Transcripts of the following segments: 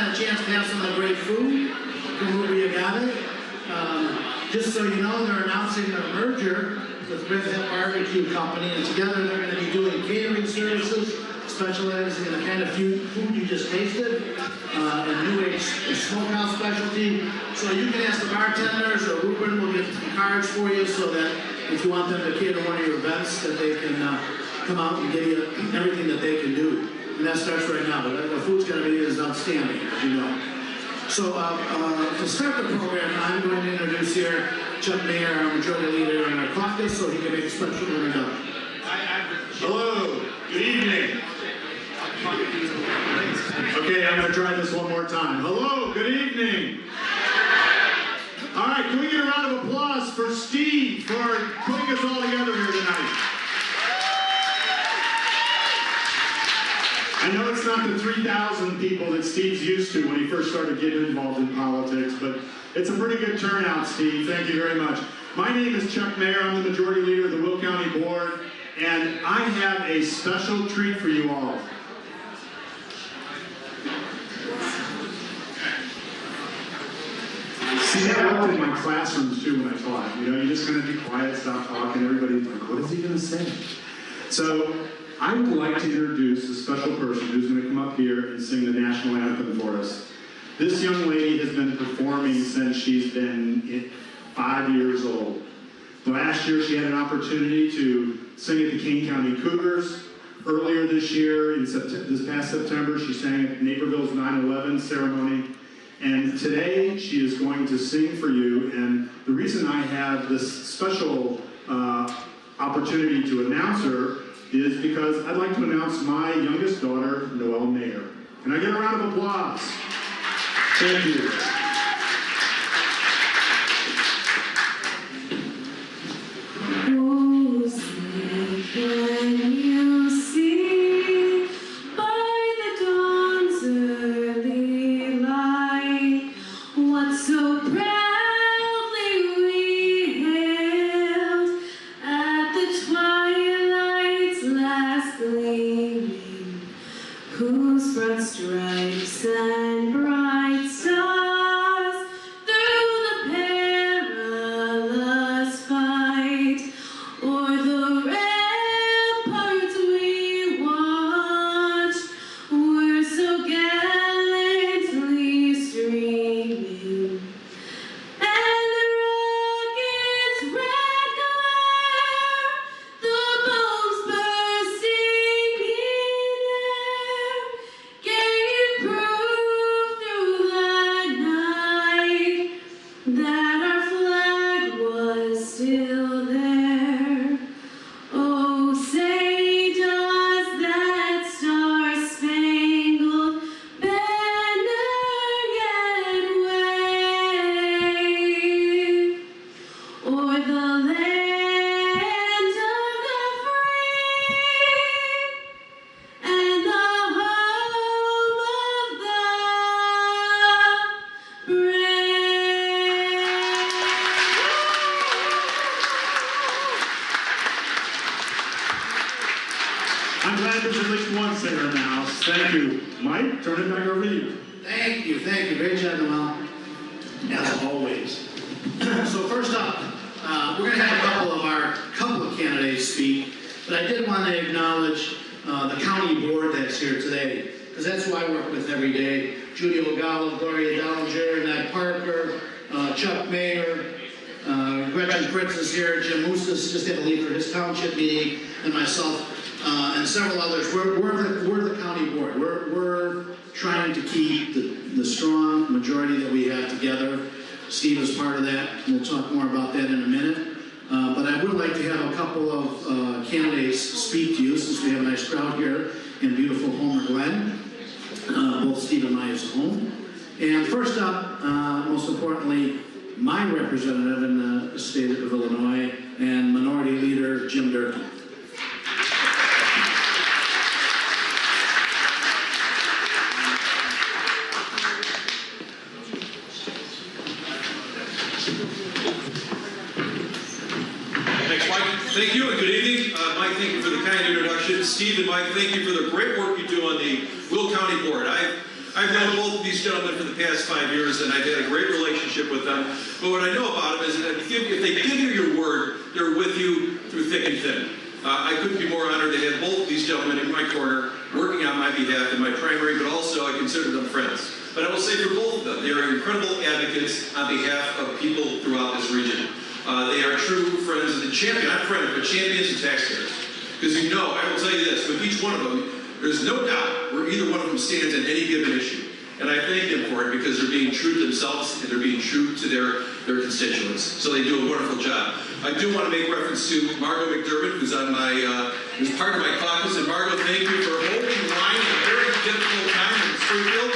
had a chance to have some of the great food from Rubi Agave. Just so you know, they're announcing their merger with Red Hill Barbecue Company, and together they're going to be doing catering services, specializing in the kind of food you just tasted, and new age smokehouse specialty. So you can ask the bartenders, or Ruben will get cards for you so that if you want them to cater one of your events, that they can come out and give you everything that they can do. And that starts right now, but the food's going to be is outstanding, as you know. So to start the program, I'm going to introduce here Chuck Mayer, our majority leader in our caucus, so he can make a special introduction. Hello, good evening. Okay, I'm going to try this one more time. Hello, good evening. All right, can we get a round of applause for Steve for putting us all together here tonight? I know it's not the 3,000 people that Steve's used to when he first started getting involved in politics, but it's a pretty good turnout, Steve. Thank you very much. My name is Chuck Mayer. I'm the majority leader of the Will County Board, and I have a special treat for you all. See, that worked in my classrooms too when I taught. You know, you just kind of be quiet, stop talking, everybody's like, what is he going to say? So I would like to introduce a special person who's going to come up here and sing the national anthem for us. This young lady has been performing since she's been 5 years old. Last year she had an opportunity to sing at the Kane County Cougars. Earlier this year, this past September, she sang at Naperville's 9/11 ceremony. And today she is going to sing for you. And the reason I have this special opportunity to announce her is because I'd like to announce my youngest daughter, Noelle Mayer. Can I get a round of applause? Thank you. Oh, sleep when you see by the dawn's early light what so proudly we hailed at the twilight's last gleaming, whose broad stripes and bright stars through the perilous fight o'er the ramparts we watched were so gallantly streaming, and the rocket's red glare, the bombs bursting in air, gave proof through the night that our flag was still there. Oh, say does that star-spangled banner yet wave o'er the land of the free and the home of the brave? I'm glad there's at least one singer in the house. Thank you. Mike, turn it back over to you. Thank you. Great job, Noelle, as always. So first up, we're going to have a couple of candidates speak, but I did want to acknowledge the county board that's here today, because that's who I work with every day. Judy O'Gallo, Gloria Dollinger, Ned Parker, Chuck Mayer, Gretchen Fritz is here, Jim Moustis just had to leave for his township meeting, and myself, and several others. We're the county board. We're trying to keep the strong majority that we have together. Steve is part of that, and we'll talk more about that in a minute. But I would like to have a couple of candidates speak to you, since we have a nice crowd here in beautiful Homer Glen. Both Steve and I is home. And first up, most importantly, my representative in the state of Illinois, and Minority Leader Jim Durkee. Thanks, Mike. Thank you and good evening. Mike, thank you for the kind introduction. Steve and Mike, thank you for the great work you do on the Will County Board. I've I've known both of these gentlemen for the past 5 years, and I've had a great relationship with them. But what I know about them is that if they give you your word, they're with you through thick and thin. I couldn't be more honored to have both of these gentlemen in my corner, working on my behalf in my primary, but also I consider them friends. But I will say for both of them, they are incredible advocates on behalf of people throughout this region. They are true friends of the champion, not friends, but champions of taxpayers. Because you know, I will tell you this, with each one of them, there's no doubt where either one of them stands on any given issue. And I thank them for it because they're being true to themselves and they're being true to their constituents. So they do a wonderful job. I do want to make reference to Margot McDermott, who's on my, who's part of my caucus. And Margot, thank you for holding the line at a very difficult time in Springfield.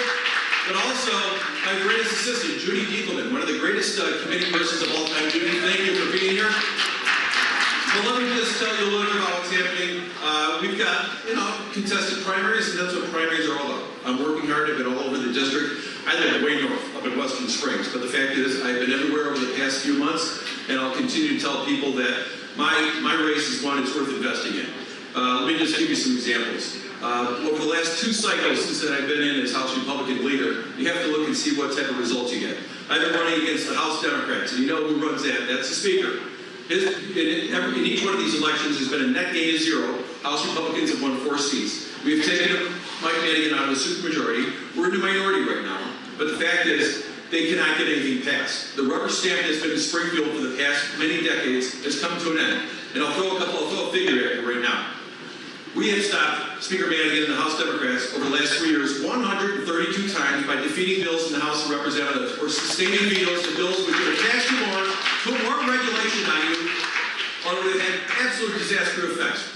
But also, my greatest assistant, Judy Diegelman, one of the greatest committee persons of all time. Judy, thank you for being here. But let me just tell you a little bit about what's happening. We've got, contested primaries, and that's what primaries are all about. I'm working hard. I've been all over the district. I live way north, up in Western Springs. But the fact is, I've been everywhere over the past few months, and I'll continue to tell people that my race is one it's worth investing in. Let me just give you some examples. Over the last 2 cycles since that I've been in as House Republican leader, you have to look and see what type of results you get. I've been running against the House Democrats, and you know who runs that? That's the Speaker. In each one of these elections, there's been a net gain of 0. House Republicans have won 4 seats. We have taken Mike Madigan out of the supermajority. We're in the minority right now. But the fact is, they cannot get anything passed. The rubber stamp that's been in Springfield for the past many decades has come to an end. And I'll throw a figure at you right now. We have stopped Speaker Madigan and the House Democrats over the last 3 years 132 times by defeating bills in the House of Representatives or sustaining vetoes to bills which would have taxed you more, put more regulation on you, or would have had absolute disaster effects.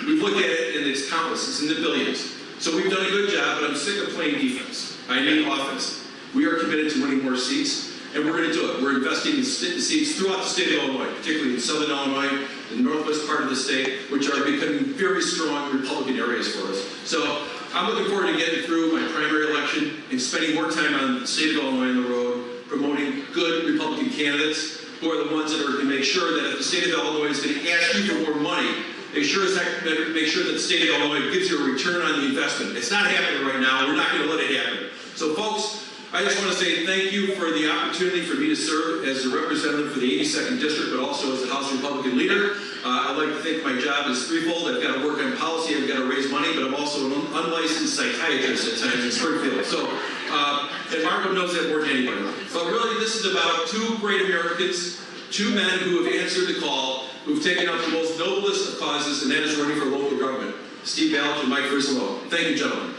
We've looked at it and it's countless. It's in the billions. So we've done a good job, but I'm sick of playing defense. I need offense. We are committed to winning more seats, and we're going to do it. We're investing in seats throughout the state of Illinois, particularly in southern Illinois, the northwest part of the state, which are becoming very strong Republican areas for us. So I'm looking forward to getting through my primary election and spending more time on the state of Illinois on the road, promoting good Republican candidates who are the ones that are going to make sure that if the state of Illinois is going to ask you for more money, make sure that the state of Illinois gives you a return on the investment. It's not happening right now. We're not going to let it happen. So folks, I just want to say thank you for the opportunity for me to serve as a representative for the 82nd District, but also as the House Republican leader. I'd like to think my job is threefold. I've got to work on policy, I've got to raise money, but I'm also an unlicensed psychiatrist at times in Springfield. So, and Marco knows that more than anybody. But really, this is about 2 great Americans, 2 men who have answered the call, who've taken up the most noblest of causes, and that is running for local government. Steve Ballard and Mike Frizzolo. Thank you, gentlemen.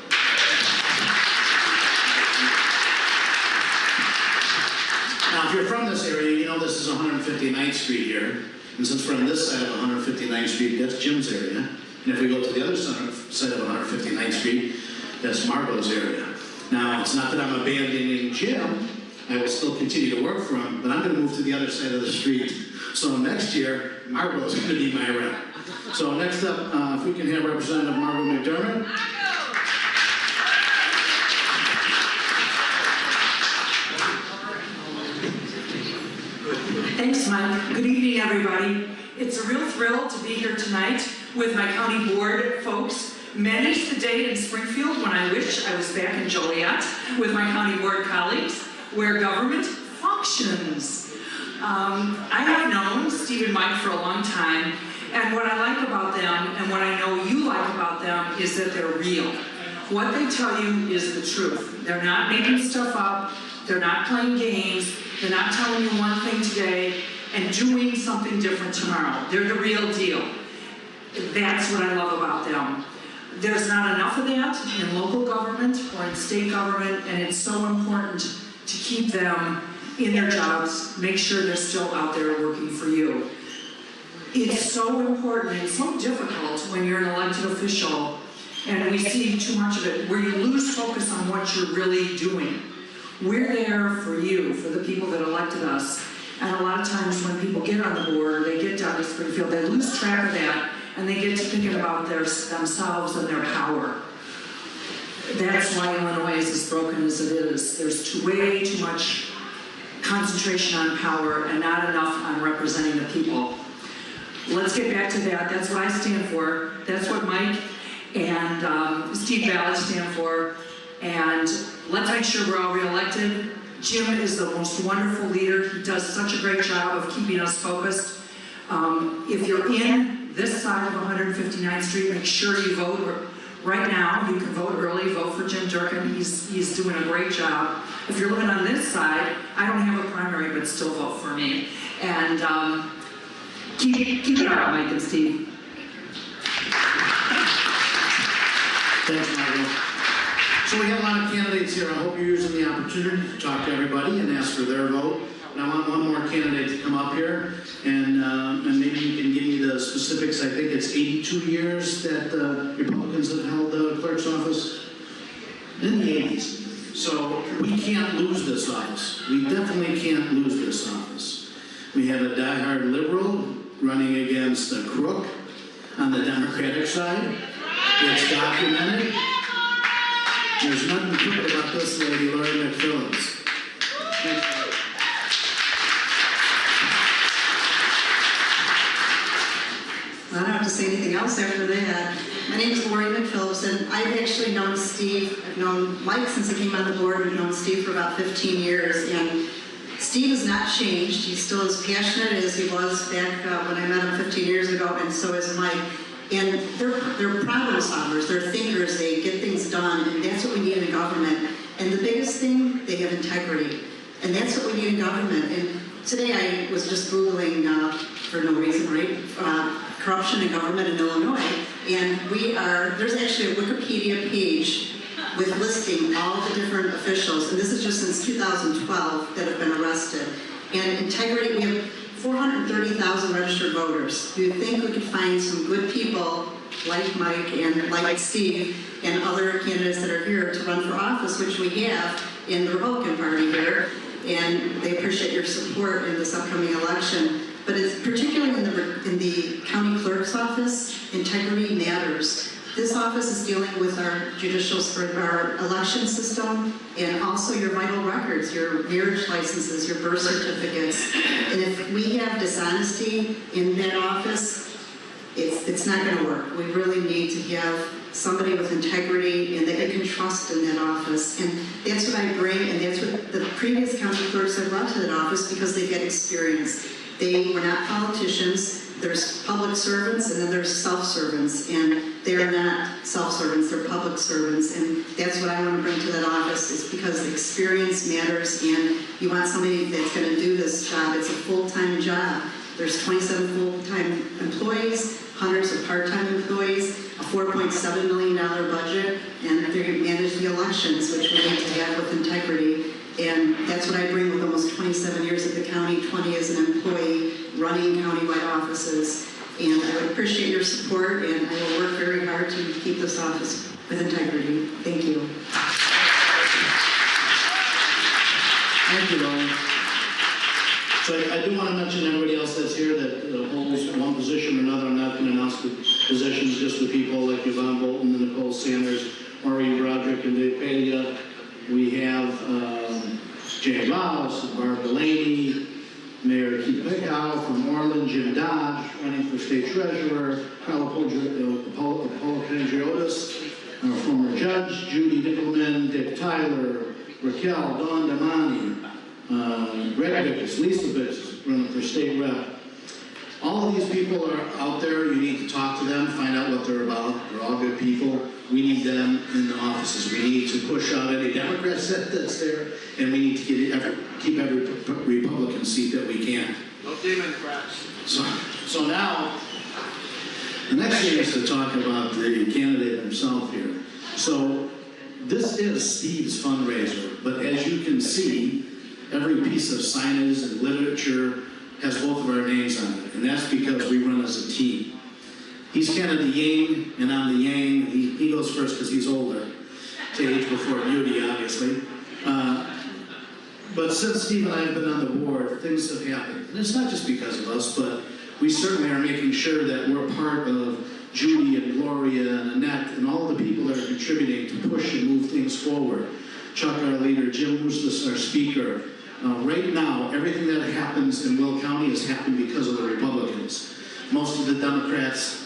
Now, if you're from this area, you know this is 159th Street here. And since we're on this side of 159th Street, that's Jim's area. And if we go to the other side of 159th Street, that's Margot's area. Now, it's not that I'm abandoning Jim. I will still continue to work for him, but I'm going to move to the other side of the street. So next year, Margot's going to be my rep. So next up, if we can have Representative Margot McDermott. Thanks, Mike. Good evening, everybody. It's a real thrill to be here tonight with my county board folks. Many's the day in Springfield when I wish I was back in Joliet with my county board colleagues, where government functions. I have known Steve and Mike for a long time, and what I like about them, and what I know you like about them, is that they're real. What they tell you is the truth. They're not making stuff up. They're not playing games. They're not telling you one thing today and doing something different tomorrow. They're the real deal. That's what I love about them. There's not enough of that in local government or in state government, and it's so important to keep them in their jobs, make sure they're still out there working for you. It's so important and so difficult when you're an elected official, and we see too much of it, where you lose focus on what you're really doing. We're there for you, for the people that elected us. And a lot of times when people get on the board, they get down to Springfield, they lose track of that, and they get to thinking about themselves and their power. That's why Illinois is as broken as it is. There's way too much concentration on power and not enough on representing the people. Let's get back to that. That's what I stand for. That's what Mike and Steve Ballard stand for. and let's make sure we're all reelected. Jim is the most wonderful leader. He does such a great job of keeping us focused. If you're in this side of 159th Street, make sure you vote right now. You can vote early, vote for Jim Durkin. He's doing a great job. If you're living on this side, I don't have a primary, but still vote for me. And keep it up, Mike and Steve. Thanks, Michael. So we have a lot of candidates here. I hope you're using the opportunity to talk to everybody and ask for their vote. And I want one more candidate to come up here, and maybe you can give me the specifics. I think it's 82 years that Republicans have held the clerk's office in the 80s. So we can't lose this office. We definitely can't lose this office. We have a diehard liberal running against a crook on the Democratic side. It's documented. There's nothing crooked about this lady, Lori McPhillips. I don't have to say anything else after that. My name is Lori McPhillips, and I've actually known Steve. I've known Mike since he came on the board. We've known Steve for about 15 years, and Steve has not changed. He's still as passionate as he was back when I met him 15 years ago, and so is Mike. And they're problem solvers, they're thinkers, they get things done, and that's what we need in government. And the biggest thing, they have integrity. And that's what we need in government. And today I was just Googling, for no reason, right, corruption in government in Illinois. And there's actually a Wikipedia page with listing all the different officials, and this is just since 2012, that have been arrested. And integrity, we have 430,000 registered voters. You'd think we could find some good people like Mike and like Steve and other candidates that are here to run for office, which we have in the Republican Party here, and they appreciate your support in this upcoming election. But it's particularly in the county clerk's office, integrity matters. This office is dealing with our election system, and also your vital records, your marriage licenses, your birth certificates. And if we have dishonesty in that office, it's not going to work. We really need to have somebody with integrity and that you can trust in that office. And that's what I bring, and that's what the previous county clerks have brought to that office, because they get experience. They were not politicians. There's public servants, and then there's self-servants, and they're not self-servants, they're public servants, and that's what I want to bring to that office, is because the experience matters, and you want somebody that's going to do this job. It's a full-time job. There's 27 full-time employees, hundreds of part-time employees, a $4.7 million budget, and they're going to manage the elections, which we need to have with integrity. And that's what I bring with almost 27 years at the county, 20 as an employee running countywide offices. And I would appreciate your support, and I will work very hard to keep this office with integrity. Thank you. Thank you, Lauren. So I do want to mention everybody else that's here that holds one position or another. I'm not going to announce the positions, just the people like Yvonne Bolton and Nicole Sanders, Maureen Broderick, and Dave Pena. We have Jay Rouse, Barb Delaney, Mayor Keith Pickow from Orland, Jim Dodge, running for state treasurer, Carla Polkandriotis, our former judge, Judy Dickelman, Dick Tyler, Raquel, Dawn Damani, Greg Vickers, Lisa Vickers, running for state rep. All of these people are out there. You need to talk to them, find out what they're about. They're all good people. We need them in the offices. We need to push out any Democrats that's there, and we need to keep every Republican seat that we can. No Democrats. So now, the next thing is to talk about the candidate himself here. So this is Steve's fundraiser, but as you can see, every piece of signage and literature has both of our names on it, and that's because we run as a team. He's kind of the yin, and I'm the yang. He goes first because he's older, to age before beauty, obviously. But since Steve and I have been on the board, things have happened. And it's not just because of us, but we certainly are making sure that we're part of Judy and Gloria and Annette and all the people that are contributing to push and move things forward. Chuck, our leader, Jim Moustis, our speaker. Right now, everything that happens in Will County has happened because of the Republicans. Most of the Democrats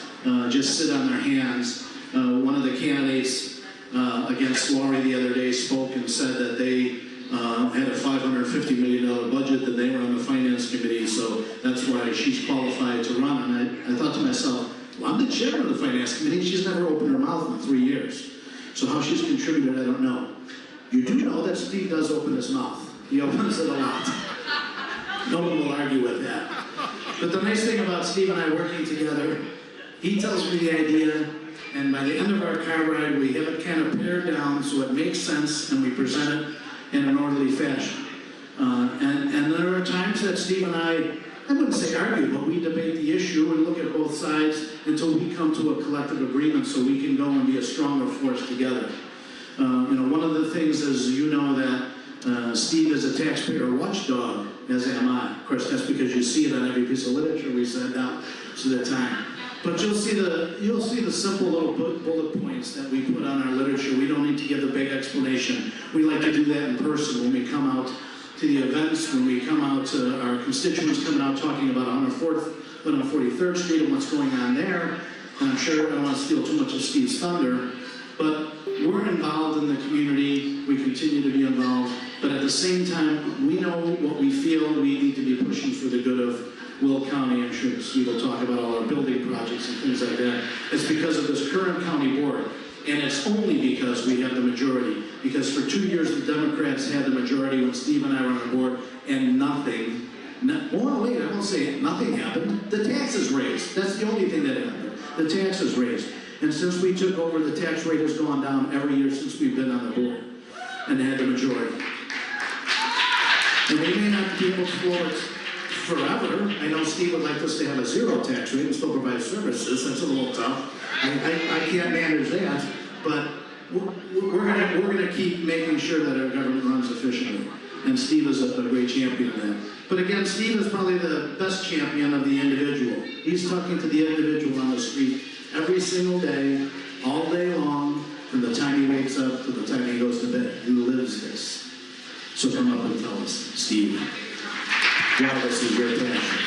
just sit on their hands. One of the candidates, a against Lori the other day spoke and said that they had a $550 million budget, that they were on the finance committee, so that's why she's qualified to run. And I thought to myself, well, I'm the chairman of the finance committee. She's never opened her mouth in 3 years. So how she's contributed, I don't know. You do know that Steve does open his mouth. He opens it a lot. No one will argue with that. But the nice thing about Steve and I working together, he tells me the idea, and by the end of our car ride, we have it kind of pared down so it makes sense, and we present it in an orderly fashion. And there are times that Steve and I wouldn't say argue, but we debate the issue and look at both sides until we come to a collective agreement so we can go and be a stronger force together. One of the things is, you know, that Steve is a taxpayer watchdog, as am I. Of course, that's because you see it on every piece of literature we send out to the time. But you'll see the simple little bullet points that we put on our literature. We don't need to give the big explanation. We like to do that in person when we come out to the events, when we come out to our constituents coming out talking about 143rd Street and what's going on there. And I'm sure I don't want to steal too much of Steve's thunder, but we're involved in the community. We continue to be involved. But at the same time, we know what we feel we need to be pushing for the good of Will County. I'm sure Steve will talk about all our building projects and things like that. It's because of this current county board. And it's only because we have the majority. Because for 2 years, the Democrats had the majority when Steve and I were on the board, and nothing, I won't say nothing happened. The taxes raised. That's the only thing that happened. The taxes raised. And since we took over, the tax rate has gone down every year since we've been on the board and had the majority. And we may not be able to floor it forever. I know Steve would like us to have a zero tax rate and still provide services. That's a little tough. I can't manage that, but we're gonna keep making sure that our government runs efficiently. And Steve is a great champion of that. But again, Steve is probably the best champion of the individual. He's talking to the individual on the street every single day, all day long, from the time he wakes up to the time he goes to bed. He lives this. So come up and tell us, Steve, why this is your passion.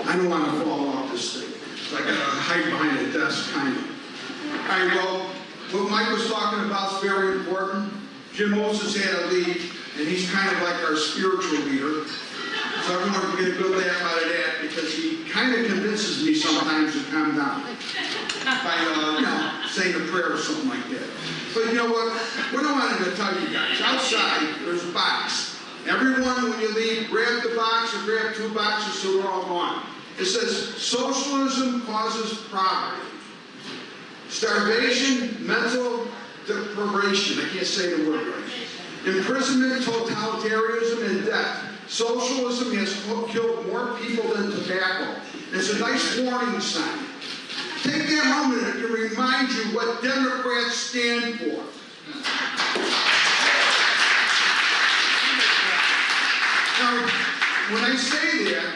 I don't want to fall off this thing. So I got to hide behind a desk, kind of. All right, well, what Mike was talking about is very important. Jim Moses had a lead, and he's kind of like our spiritual leader. So everyone can get a good laugh out of that because he kind of convinces me sometimes to calm down by, saying a prayer or something like that. But you know what I wanted to tell you guys, outside there's a box. Everyone, when you leave, grab the box or grab 2 boxes so they're all gone. It says, socialism causes poverty, starvation, mental deprivation, I can't say the word right, imprisonment, totalitarianism, and death. Socialism has killed more people than tobacco. It's a nice warning sign. Take that moment to remind you what Democrats stand for. Now, when I say that,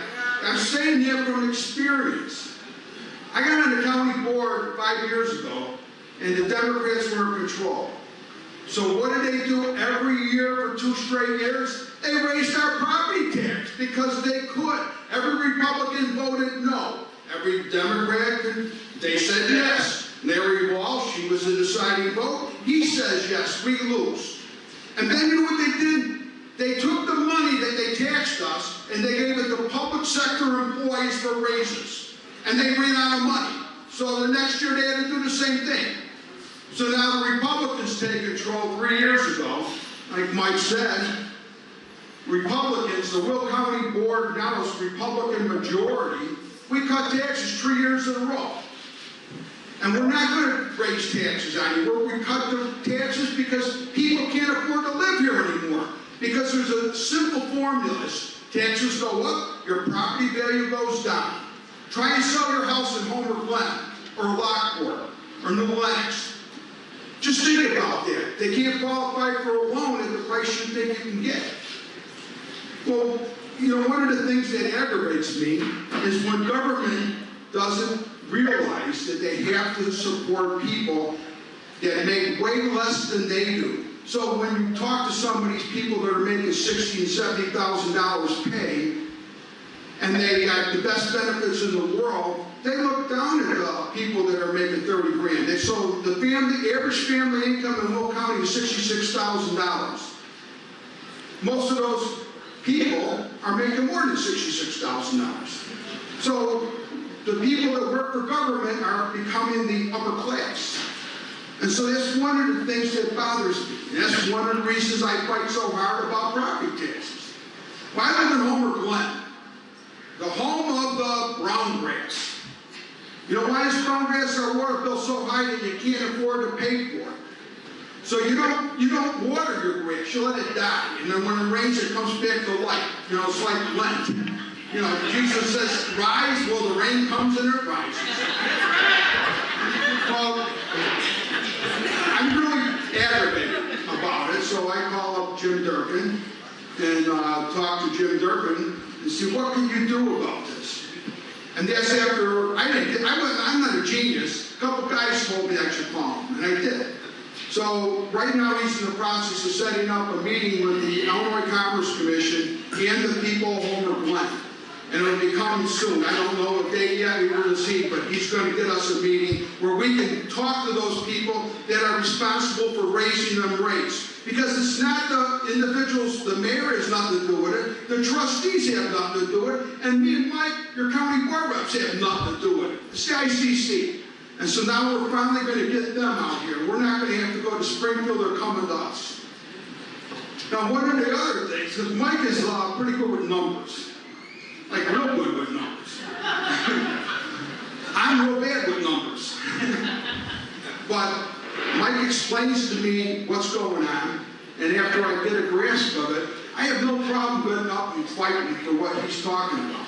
I'm saying that from experience. I got on the county board 5 years ago, and the Democrats were in control. So what did they do every year for 2 straight years? They raised our property tax because they could. Every Republican voted no. Every Democrat, they said yes. Larry Walsh, he was the deciding vote. He says yes, we lose. And then you know what they did? They took the money that they taxed us and they gave it to public sector employees for raises. And they ran out of money. So the next year they had to do the same thing. So now the Republicans take control 3 years ago. Like Mike said, Republicans, the Will County Board now is Republican majority. We cut taxes 3 years in a row. And we're not going to raise taxes on you. We cut the taxes because people can't afford to live here anymore. Because there's a simple formula. Taxes go up, your property value goes down. Try and sell your house in Homer Glen, or Lockport, or New Lenox. Just think about that. They can't qualify for a loan at the price you think you can get. Well, one of the things that aggravates me is when government doesn't realize that they have to support people that make way less than they do. So when you talk to some of these people that are making $60,000 and $70,000 pay, and they got the best benefits in the world, they look down at people that are making 30 grand. So the average family income in Will County is $66,000. Most of those people are making more than $66,000. So the people that work for government are becoming the upper class. And so that's one of the things that bothers me. And that's one of the reasons I fight so hard about property taxes. Well, I live in Homer Glen, the home of the brown grass. You know why is brown grass our water bill so high that you can't afford to pay for it? So you don't water your grass, you let it die. And then when it rains, it comes back to life. You know, it's like Lent. You know, Jesus says, rise, well, the rain comes and it rises. Well, I'm really aggravated about it, so I call up Jim Durkin and talk to Jim Durkin and see what can you do about this. And that's after I'm not a genius. A couple guys told me I should call him, and I did. So right now he's in the process of setting up a meeting with the Illinois Commerce Commission and the people of Homer Glen. And it'll be coming soon. I don't know a date yet, we will see, but he's going to get us a meeting where we can talk to those people that are responsible for raising them rates. Because it's not the individuals, the mayor has nothing to do with it, the trustees have nothing to do with it, and me and Mike, your county board reps, have nothing to do with it. It's the ICC. And so now we're finally going to get them out here. We're not going to have to go to Springfield or coming to us. Now, one of the other things, because Mike is pretty good with numbers. Like real good with numbers. I'm real bad with numbers. But Mike explains to me what's going on, and after I get a grasp of it, I have no problem getting up and fighting for what he's talking about.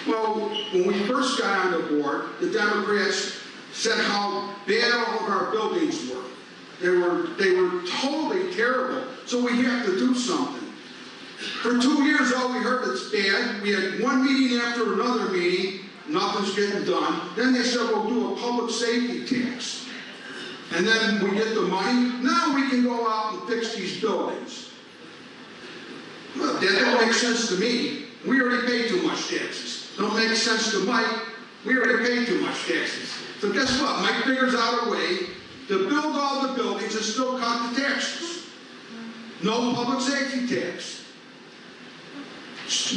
Well, when we first got on the board, the Democrats said how bad all of our buildings were. They were totally terrible, so we have to do something. For 2 years, all we heard is bad. We had one meeting after another meeting. Nothing's getting done. Then they said, we'll do a public safety tax. And then we get the money. Now we can go out and fix these buildings. Well, that don't make sense to me. We already pay too much taxes. Don't make sense to Mike. We already pay too much taxes. So guess what? Mike figures out a way to build all the buildings and still cut the taxes. No public safety tax.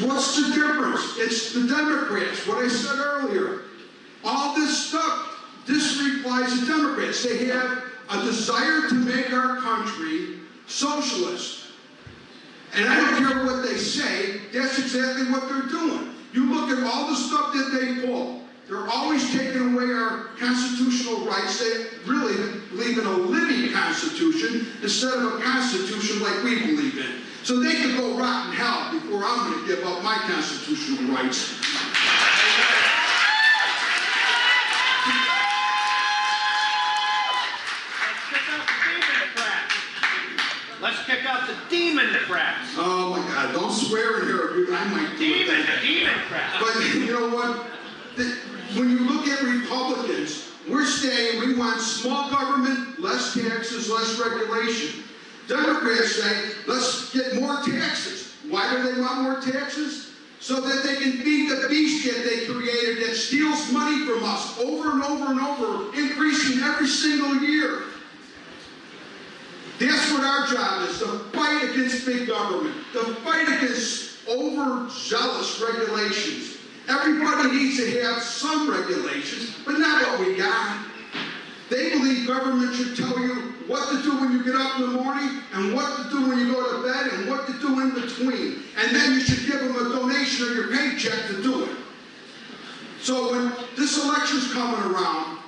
What's the difference? It's the Democrats, what I said earlier. All this stuff, this replies to Democrats. They have a desire to make our country socialist. And I don't care what they say, that's exactly what they're doing. You look at all the stuff that they pull. They're always taking away our constitutional rights. They really believe in a living constitution instead of a constitution like we believe in. So they could go rot in hell before I'm going to give up my constitutional rights. Let's kick out the Democrats. Oh my God, don't swear in here. I might do it. Democrats. But you know what? When you look at Republicans, we're saying we want small government, less taxes, less regulation. Democrats say, let's get more taxes. Why do they want more taxes? So that they can feed the beast that they created that steals money from us over and over and over, increasing every single year. That's what our job is, to fight against big government, to fight against overzealous regulations. Everybody needs to have some regulations, but not what we got. They believe government should tell you what to do when you get up in the morning, and what to do when you go to bed, and what to do in between. And then you should give them a donation of your paycheck to do it. So when this election's coming around,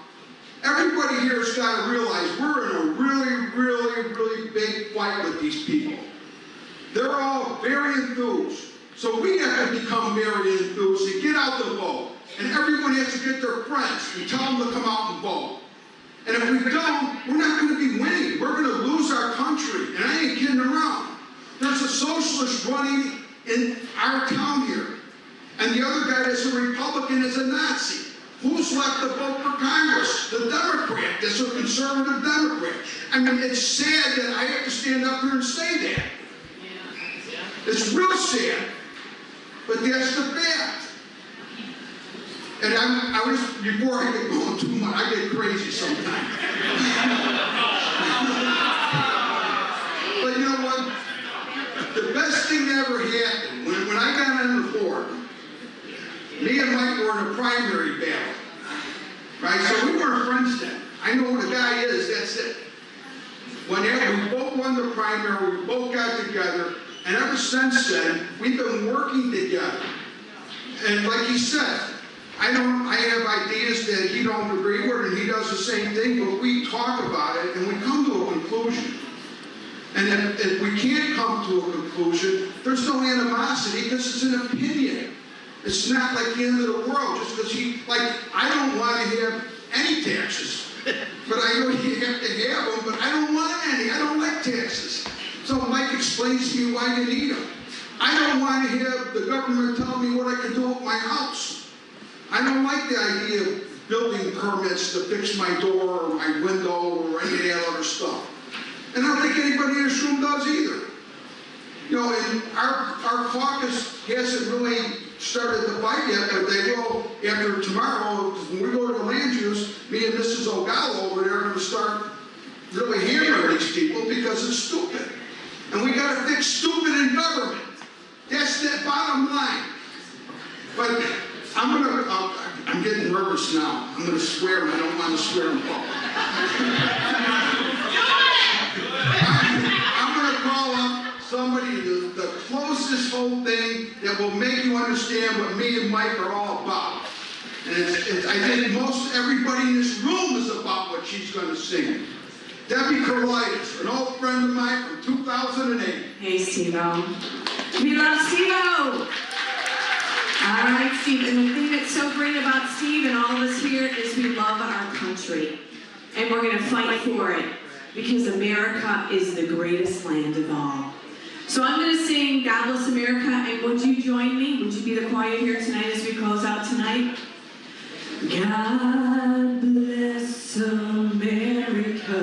everybody here has got to realize we're in a really, really, really big fight with these people. They're all very enthused. So we have to become very enthused and get out the vote. And everyone has to get their friends and tell them to come out and vote. And if we don't, we're not going to be winning. We're going to lose our country. And I ain't kidding around. There's a socialist running in our town here. And the other guy that's a Republican is a Nazi. Who's left to vote for Congress? The Democrat. That's a conservative Democrat. I mean, it's sad that I have to stand up here and say that. It's real sad. But that's the fact. And before I get going too much, I get crazy sometimes. But you know what? The best thing that ever happened, when I got on the board, me and Mike were in a primary battle. Right? So we weren't friends then. I know who the guy is, that's it. Whenever we both won the primary, we both got together, and ever since then, we've been working together. And like he said, I have ideas that he don't agree with, and he does the same thing, but we talk about it, and we come to a conclusion. And if we can't come to a conclusion, there's no animosity, because it's an opinion. It's not like the end of the world, just because I don't want to have any taxes. But I know you have to have them, but I don't want any. I don't like taxes. So Mike explains to me why you need them. I don't want to have the government tell me what I can do with my house. I don't like the idea of building permits to fix my door or my window or any of that other stuff. And I don't think anybody in this room does either. You know, and our caucus hasn't really started the fight yet, but they will after tomorrow. When we go to the land use, me and Mrs. O'Gallo over there are going to start really hammering these people because it's stupid. And we got to fix stupid in government. That's the bottom line. But I'm getting nervous now. I'm going to swear, and I don't want to swear in public. I'm going to call up somebody, the closest whole thing that will make you understand what me and Mike are all about. And I think most everybody in this room is about what she's going to sing. Debbie Carlitis, an old friend of mine from 2008. Hey, Steve-O. We love Steve-O. All right, Steve. And the thing that's so great about Steve and all of us here is we love our country. And we're going to fight for it because America is the greatest land of all. So I'm going to sing God Bless America, and would you join me? Would you be the choir here tonight as we close out tonight? God bless America,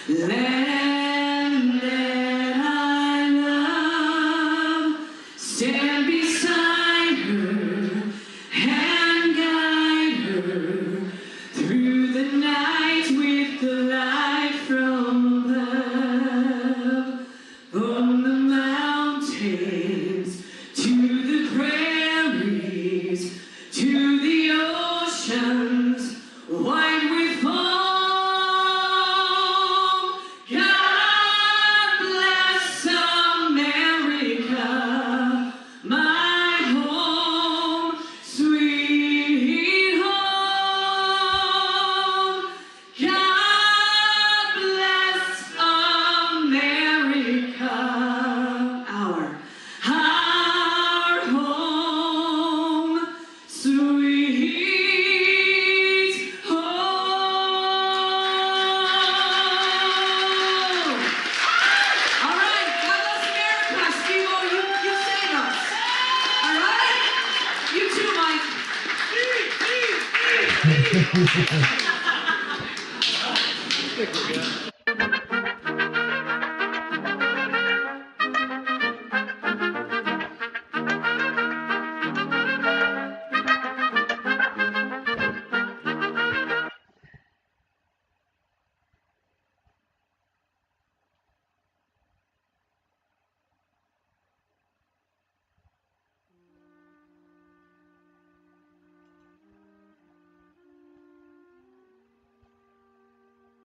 land that I love. Stand beside her and guide her through the night with the light from above. From the mountains to the prairies to the oceans white with foam. God bless America, my home, sweet home. God bless America, our home, sweet home. All right, God bless America. Steve-O, you save us. All right? You too, Mike. I think we're good.